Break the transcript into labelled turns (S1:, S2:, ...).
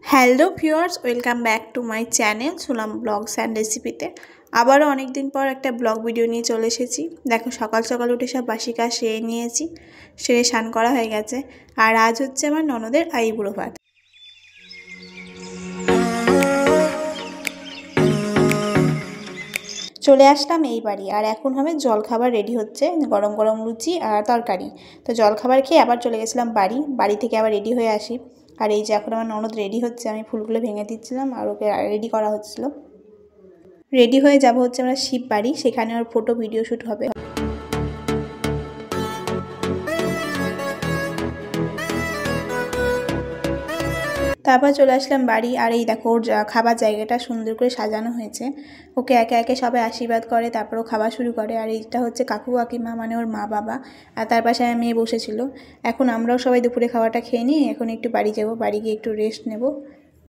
S1: Hello viewers, welcome back to my channel Sulam vlogs and রেসিপিতে। আবারও অনেক দিন পর একটা ব্লগ ভিডিও নিয়ে চলে এসেছি। দেখো, সকাল সকাল উঠে সব বাসি কাজ সেরে নিয়েছি, সেরে স্নান করা হয়ে গেছে। আর আজ হচ্ছে আমার ননদের আইবুড়ো ভাত। চলে আসলাম এই বাড়ি, আর এখন হবে জলখাবার রেডি হচ্ছে, গরম গরম লুচি আর তরকারি। তো জলখাবার খেয়ে আবার চলে গেছিলাম বাড়ি থেকে আবার রেডি হয়ে আসি। আর এই যে এখন আমার ননদ রেডি হচ্ছে, আমি ফুলগুলো ভেঙে দিচ্ছিলাম আর ওকে রেডি করা হচ্ছিলো। রেডি হয়ে যাব হচ্ছে আমরা শিব বাড়ি, সেখানে ওর ফটো ভিডিও শ্যুট হবে। তারপর চলে আসলাম বাড়ি, আর এই দেখো ওর খাবার জায়গাটা সুন্দর করে সাজানো হয়েছে। ওকে একে একে সবাই আশীর্বাদ করে, তারপর ও খাওয়া শুরু করে। আর এইটা হচ্ছে কাকু কাকিমা, মানে ওর মা বাবা, আর তার পাশে মেয়ে বসেছিল। এখন আমরাও সবাই দুপুরে খাওয়াটা খেয়ে নিই, এখন একটু বাড়ি যাব, বাড়ি গিয়ে একটু রেস্ট নেব।